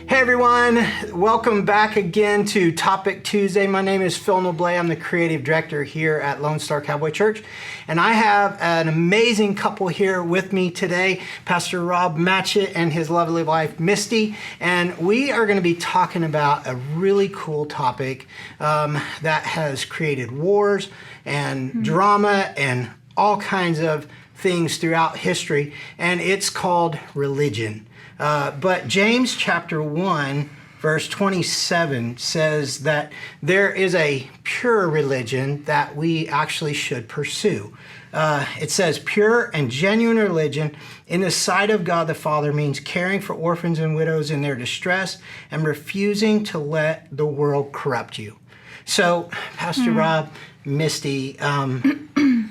Hey everyone, welcome back again to Topic Tuesday. My name is Phil Nobley. I'm the creative director here at Star Cowboy Church, and I have an amazing couple here with me today, Pastor Rob Matchett and his lovely wife Misti, and we are going to be talking about a really cool topic that has created wars and drama and all kinds of things throughout history, and it's called religion. But James chapter 1, verse 27 says that there is a pure religion that we actually should pursue. It says, pure and genuine religion in the sight of God the Father means caring for orphans and widows in their distress and refusing to let the world corrupt you. So, Pastor Rob, Misti,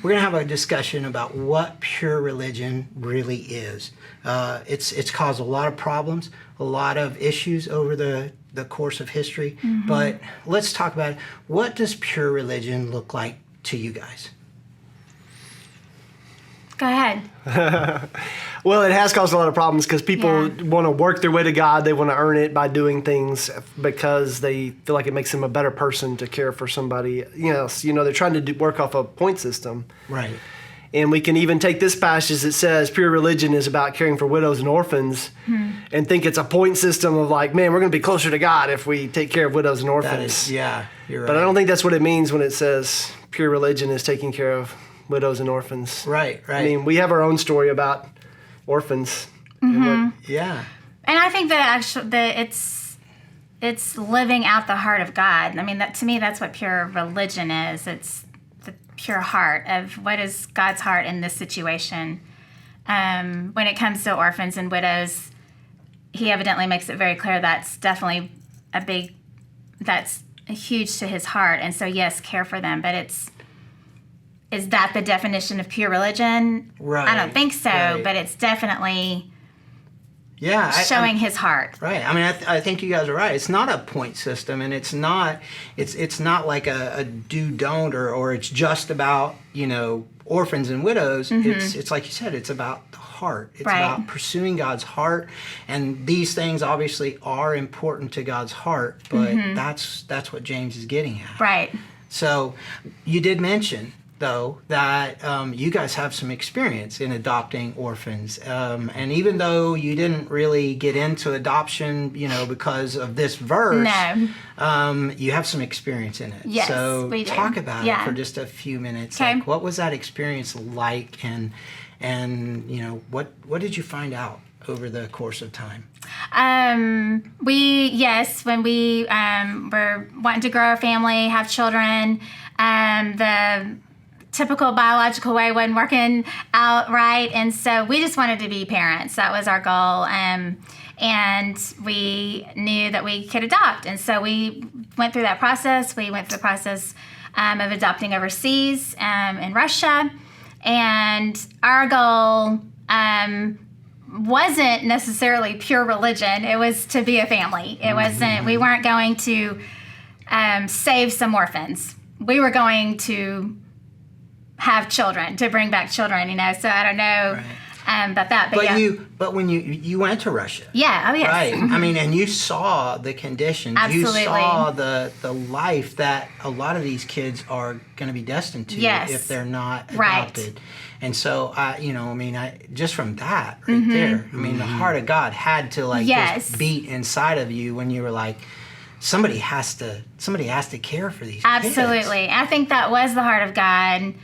we're going to have a discussion about what pure religion really is. It's caused a lot of problems, a lot of issues over the course of history, but let's talk about it. What does pure religion look like to you guys? Go ahead. Well, it has caused a lot of problems because people want to work their way to God. They want to earn it by doing things because they feel like it makes them a better person to care for somebody else. You know, they're trying to work off a point system. Right. And we can even take this passage that says pure religion is about caring for widows and orphans and think it's a point system of like, man, we're going to be closer to God if we take care of widows and orphans. That is, yeah, you're right. But I don't think that's what it means when it says pure religion is taking care of widows and orphans. Right. I mean, we have our own story about orphans. Yeah. And I think that it's living out the heart of God. I mean, that to me, that's what pure religion is. It's the pure heart of what is God's heart in this situation. When it comes to orphans and widows, he evidently makes it very clear that's definitely that's huge to his heart. And so, yes, care for them. But is that the definition of pure religion? Right. I don't think so, Right. but it's definitely showing his heart. Right. I mean, I think you guys are right. It's not a point system, and it's not like a do-don't or it's just about, orphans and widows. It's like you said, it's about the heart. It's about pursuing God's heart, and these things obviously are important to God's heart, but that's what James is getting at. Right. So you did mention, though, that you guys have some experience in adopting orphans. And even though you didn't really get into adoption, because of this verse, you have some experience in it. Yes, so we do. Talk about it for just a few minutes. Okay. Like, what was that experience like, and what did you find out over the course of time? When we were wanting to grow our family, have children, the typical biological way wasn't working out right, and so we just wanted to be parents. That was our goal, and we knew that we could adopt, and so we went through that process. We went through the process of adopting overseas in Russia, and our goal wasn't necessarily pure religion. It was to be a family. It wasn't. We weren't going to save some orphans. We were going to have children, to bring back children, So I don't know about that. But when you went to Russia. Yeah, oh yes. Right. I mean, and you saw the conditions. Absolutely. You saw the life that a lot of these kids are going to be destined to if they're not adopted. And so, just from that right there, the heart of God had to just beat inside of you when you were like, somebody has to care for these kids. Absolutely. I think that was the heart of God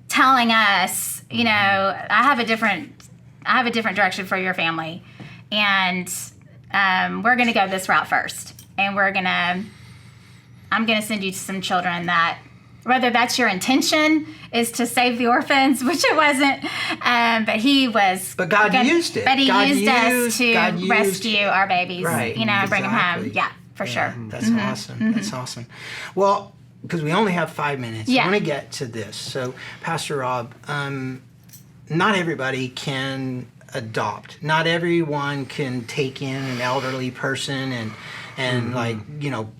telling us, I have a different direction for your family, and we're going to go this route first, and I'm going to send you to some children that, whether that's your intention is to save the orphans, which it wasn't, but he was. But God used it. But he used us to God rescue our babies, right, and bring them home. Yeah, for sure. That's awesome. That's awesome. Well, because we only have 5 minutes, I want to get to this. So, Pastor Rob, not everybody can adopt. Not everyone can take in an elderly person and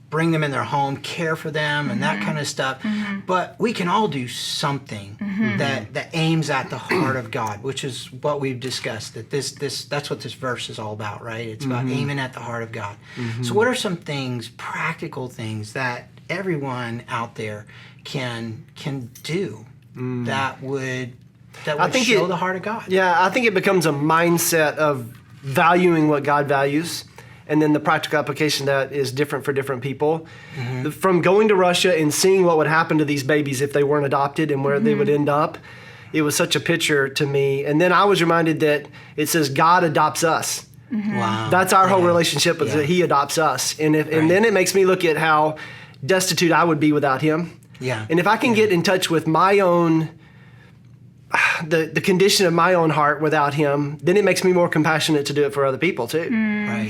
bring them in their home, care for them, and that kind of stuff. But we can all do something that aims at the heart of God, which is what we've discussed. That that's what this verse is all about, right? It's about aiming at the heart of God. So what are some things, practical things that everyone out there can do that would show the heart of God? Yeah, I think it becomes a mindset of valuing what God values. And then the practical application of that is different for different people. From going to Russia and seeing what would happen to these babies if they weren't adopted and where they would end up, it was such a picture to me. And then I was reminded that it says God adopts us. Wow. That's our whole relationship, is that He adopts us. And then it makes me look at how destitute I would be without Him. Yeah. And if I can get in touch with my own, the condition of my own heart without Him, then it makes me more compassionate to do it for other people too.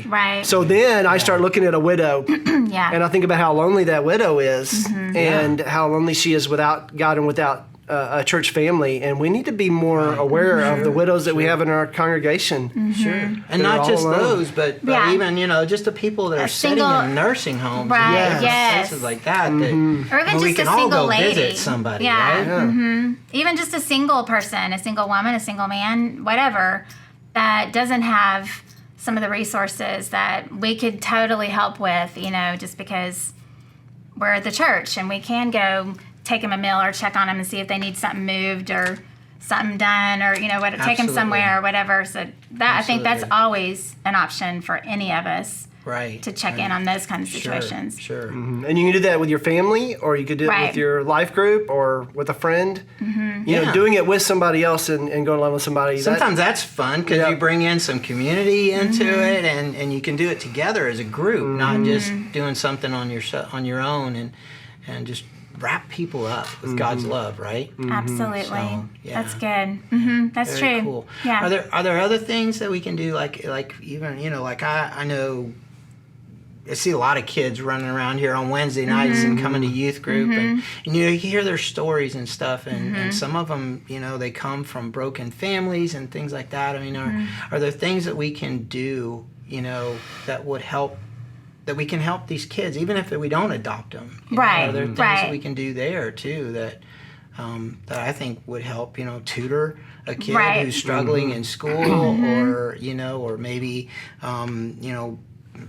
Right. So then I start looking at a widow, and I think about how lonely that widow is, and how lonely she is without God and without a church family. And we need to be more aware of the widows that we have in our congregation. Sure. And not just those, but even, just the people that are sitting in nursing homes. Places like that. Or even just we can a all single go lady. visit somebody, right? Even just a single person, a single woman, a single man, whatever, that doesn't have some of the resources that we could totally help with, just because we're at the church and we can go take them a meal or check on them and see if they need something moved or something done, or take them somewhere or whatever. So that I think that's always an option for any of us, to check in on those kinds of situations. Sure. And you can do that with your family, or you could do it with your life group, or with a friend. Doing it with somebody else and going along with somebody. Sometimes that's fun because you bring in some community into it, and you can do it together as a group, not just doing something on your own, and just wrap people up with God's love, right? Absolutely. So, that's good. That's Very true. Cool. Yeah. Are there other things that we can do, like even like I know I see a lot of kids running around here on Wednesday nights and coming to youth group, and you hear their stories and stuff, and some of them, they come from broken families and things like that. I mean, are there things that we can do, that would help? That we can help these kids, even if we don't adopt them. Are there things that we can do there too that I think would help? Tutor a kid who's struggling in school, or maybe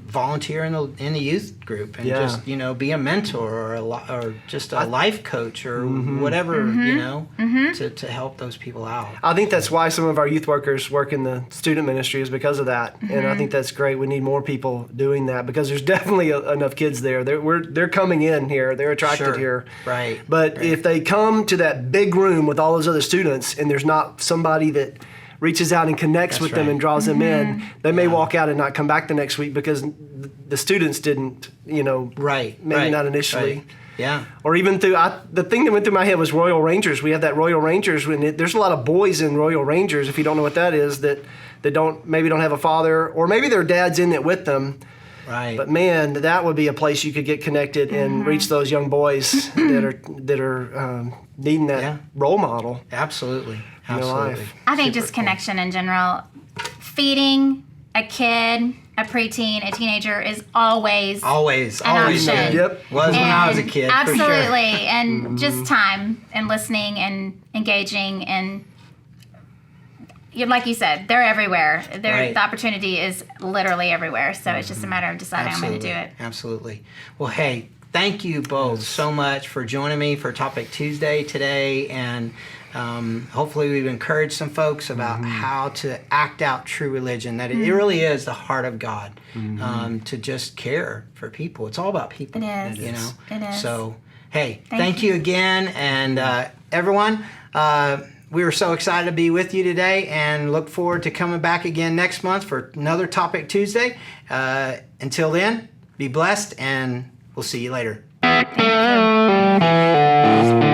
volunteer in the youth group and just be a mentor or just a life coach or whatever to help those people out. I think that's why some of our youth workers work in the student ministry, is because of that. And I think that's great. We need more people doing that, because there's definitely enough kids there. They're coming in here. They're attracted here. Right. But if they come to that big room with all those other students and there's not somebody that reaches out and connects with them and draws them in, they may walk out and not come back the next week because the students didn't, maybe not initially. Right. Yeah. Or even the thing that went through my head was Royal Rangers. We have that Royal Rangers, there's a lot of boys in Royal Rangers, if you don't know what that is, that don't have a father, or maybe their dad's in it with them. Right. But man, that would be a place you could get connected and reach those young boys that are needing that role model. Absolutely. In their life. I think just connection in general. Feeding a kid, a preteen, a teenager is always an option. Yep. Was when I was a kid. Absolutely. For sure. And just time and listening and engaging, and like you said, they're everywhere. The opportunity is literally everywhere. So it's just a matter of deciding I'm going to do it. Absolutely. Well, hey, thank you both so much for joining me for Topic Tuesday today, and hopefully we've encouraged some folks about how to act out true religion, that it really is the heart of God, to just care for people. It's all about people. It is. It is. So, hey, thank you again. And everyone, we were so excited to be with you today, and look forward to coming back again next month for another Topic Tuesday. Until then, be blessed, and we'll see you later. Thank you.